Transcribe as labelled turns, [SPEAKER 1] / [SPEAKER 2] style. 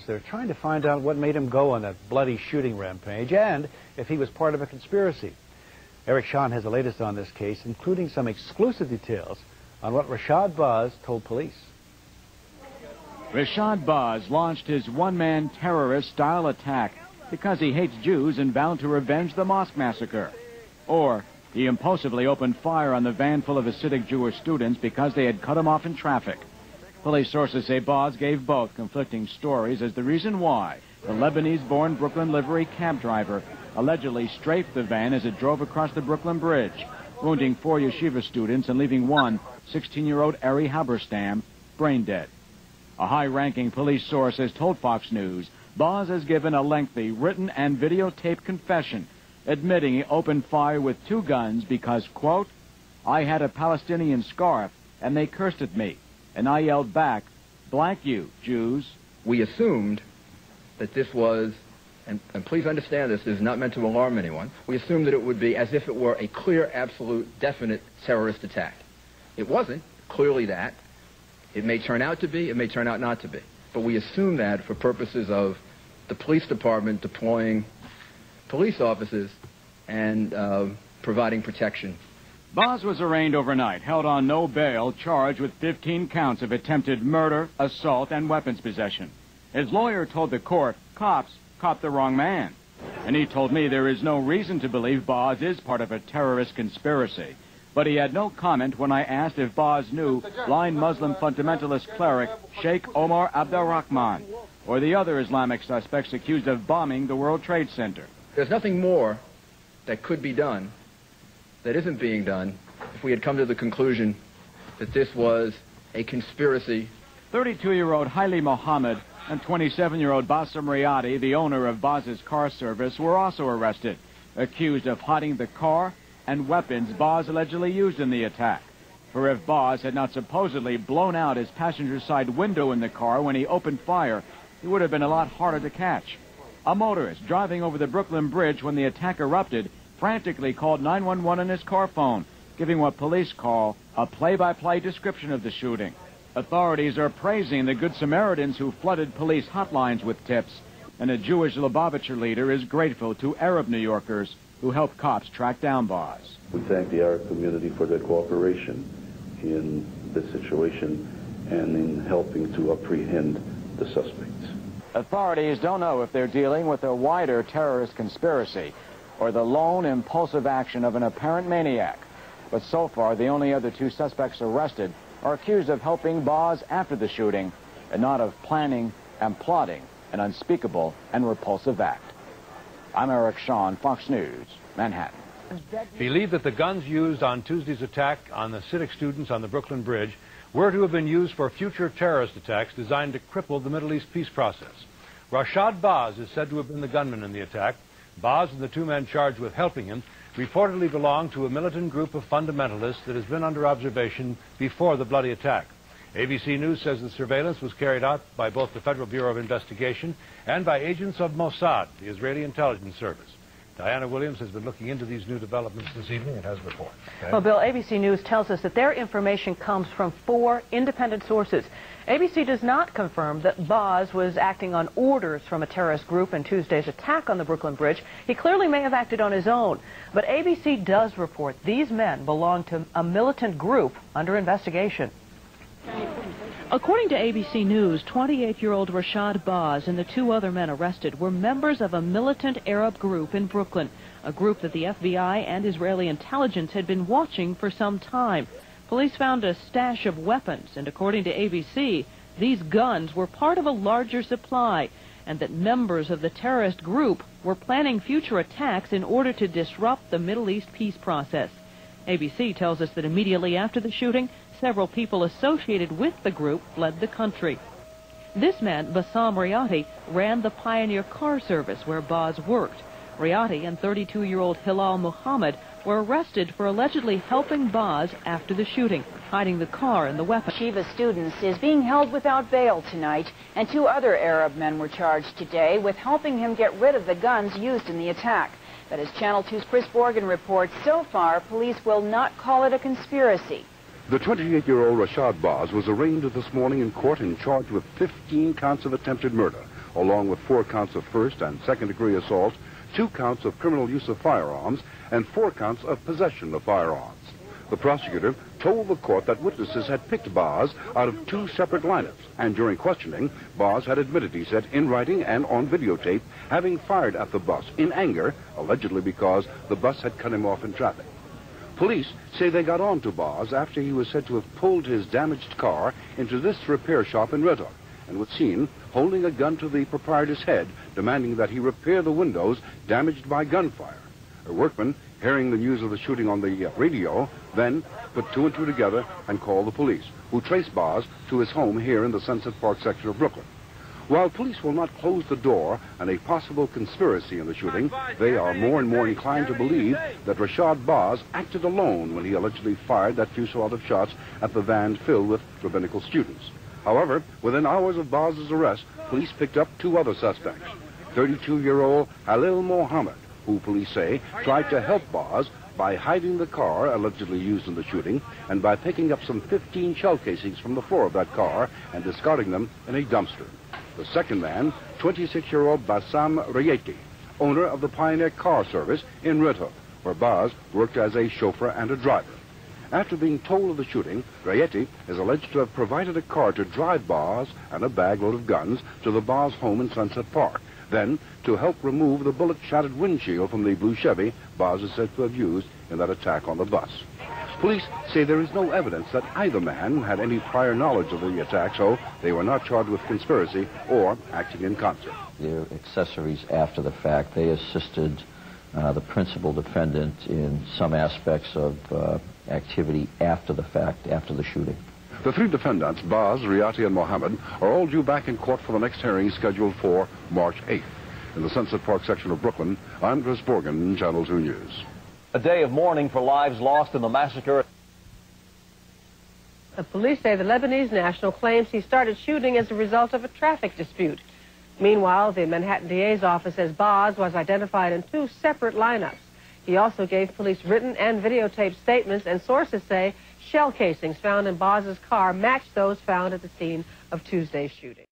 [SPEAKER 1] They're trying to find out what made him go on that bloody shooting rampage and if he was part of a conspiracy. Eric Shawn has the latest on this case, including some exclusive details on what Rashid Baz told police.
[SPEAKER 2] Rashid Baz launched his one-man terrorist-style attack because he hates Jews and vowed to revenge the mosque massacre. Or he impulsively opened fire on the van full of Hasidic Jewish students because they had cut him off in traffic. Police sources say Baz gave both conflicting stories as the reason why the Lebanese-born Brooklyn livery cab driver allegedly strafed the van as it drove across the Brooklyn Bridge, wounding 4 yeshiva students and leaving one 16-year-old Ari Halberstam brain dead. A high-ranking police source has told Fox News Baz has given a lengthy written and videotaped confession admitting he opened fire with 2 guns because, quote, I had a Palestinian scarf and they cursed at me, and I yelled back, blank you, Jews.
[SPEAKER 3] We assumed that this was, and please understand this is not meant to alarm anyone, we assumed that it would be as if it were a clear, absolute, definite terrorist attack. It wasn't clearly that. It may turn out to be, it may turn out not to be. But we assume that for purposes of the police department deploying police officers and providing protection.
[SPEAKER 2] Baz was arraigned overnight, held on no bail, charged with 15 counts of attempted murder, assault, and weapons possession. His lawyer told the court, cops caught the wrong man. And he told me there is no reason to believe Baz is part of a terrorist conspiracy. But he had no comment when I asked if Baz knew blind Muslim fundamentalist cleric Sheikh Omar Abdurrahman or the other Islamic suspects accused of bombing the World Trade Center.
[SPEAKER 3] There's nothing more that could be done that isn't being done if we had come to the conclusion that this was a conspiracy.
[SPEAKER 2] 32-year-old Haile Mohammed and 27-year-old Bassem Riyadi, the owner of Baz's car service, were also arrested, accused of hiding the car and weapons Baz allegedly used in the attack. For if Baz had not supposedly blown out his passenger side window in the car when he opened fire, he would have been a lot harder to catch. A motorist driving over the Brooklyn Bridge when the attack erupted frantically called 911 on his car phone, giving what police call a play-by-play description of the shooting. Authorities are praising the Good Samaritans who flooded police hotlines with tips, and a Jewish Lubavitcher leader is grateful to Arab New Yorkers who helped cops track down Baz.
[SPEAKER 4] We thank the Arab community for their cooperation in this situation and in helping to apprehend the suspects.
[SPEAKER 2] Authorities don't know if they're dealing with a wider terrorist conspiracy or the lone impulsive action of an apparent maniac. But so far, the only other 2 suspects arrested are accused of helping Baz after the shooting and not of planning and plotting an unspeakable and repulsive act. I'm Eric Shawn, Fox News, Manhattan.
[SPEAKER 1] Believe that the guns used on Tuesday's attack on the Hasidic students on the Brooklyn Bridge were to have been used for future terrorist attacks designed to cripple the Middle East peace process. Rashid Baz is said to have been the gunman in the attack. Baz and the 2 men charged with helping him reportedly belong to a militant group of fundamentalists that has been under observation before the bloody attack. ABC News says the surveillance was carried out by both the Federal Bureau of Investigation and by agents of Mossad, the Israeli intelligence service. Diana Williams has been looking into these new developments this evening and has a report. Okay.
[SPEAKER 5] Well, Bill, ABC News tells us that their information comes from 4 independent sources. ABC does not confirm that Baz was acting on orders from a terrorist group in Tuesday's attack on the Brooklyn Bridge. He clearly may have acted on his own. But ABC does report these men belong to a militant group under investigation. According to ABC News, 28-year-old Rashid Baz and the 2 other men arrested were members of a militant Arab group in Brooklyn, a group that the FBI and Israeli intelligence had been watching for some time. Police found a stash of weapons, and according to ABC, these guns were part of a larger supply, and that members of the terrorist group were planning future attacks in order to disrupt the Middle East peace process. ABC tells us that immediately after the shooting, several people associated with the group fled the country. This man, Bassem Riyadi, ran the Pioneer car service where Baz worked. Riyadi and 32-year-old Hilal Muhammad were arrested for allegedly helping Baz after the shooting, hiding the car and the weapon.
[SPEAKER 6] Yeshiva students is being held without bail tonight, and 2 other Arab men were charged today with helping him get rid of the guns used in the attack. But as Channel 2's Chris Borgen reports, so far, police will not call it a conspiracy.
[SPEAKER 7] The 28-year-old Rashid Baz was arraigned this morning in court and charged with 15 counts of attempted murder, along with 4 counts of first and second-degree assault, 2 counts of criminal use of firearms, and 4 counts of possession of firearms. The prosecutor told the court that witnesses had picked Baz out of 2 separate lineups, and during questioning, Baz had admitted, he said, in writing and on videotape, having fired at the bus in anger, allegedly because the bus had cut him off in traffic. Police say they got on to Baz after he was said to have pulled his damaged car into this repair shop in Red Hook and was seen holding a gun to the proprietor's head, demanding that he repair the windows damaged by gunfire. A workman, hearing the news of the shooting on the radio, then put 2 and 2 together and called the police, who traced Baz to his home here in the Sunset Park section of Brooklyn. While police will not close the door on a possible conspiracy in the shooting, they are more and more inclined to believe that Rashid Baz acted alone when he allegedly fired that fusillade of shots at the van filled with rabbinical students. However, within hours of Baz's arrest, police picked up 2 other suspects. 32-year-old Halil Mohammed, who police say tried to help Baz by hiding the car allegedly used in the shooting and by picking up some 15 shell casings from the floor of that car and discarding them in a dumpster. The second man, 26-year-old Bassam Rayeti, owner of the Pioneer Car Service in Red Hook, where Baz worked as a chauffeur and a driver. After being told of the shooting, Rayeti is alleged to have provided a car to drive Baz and a bag load of guns to the Baz home in Sunset Park. Then, to help remove the bullet-shattered windshield from the blue Chevy Baz is said to have used in that attack on the bus. Police say there is no evidence that either man had any prior knowledge of the attack, so they were not charged with conspiracy or acting in concert.
[SPEAKER 8] They're accessories after the fact. They assisted the principal defendant in some aspects of activity after the fact, after the shooting.
[SPEAKER 7] The 3 defendants, Baz, Rayeti, and Mohammed, are all due back in court for the next hearing scheduled for March 8th. In the Sunset Park section of Brooklyn, I'm Chris Borgen, Channel 2 News.
[SPEAKER 9] A day of mourning for lives lost in the massacre.
[SPEAKER 10] The police say the Lebanese national claims he started shooting as a result of a traffic dispute. Meanwhile, the Manhattan DA's office says Baz was identified in 2 separate lineups. He also gave police written and videotaped statements, and sources say shell casings found in Baz's car matched those found at the scene of Tuesday's shooting.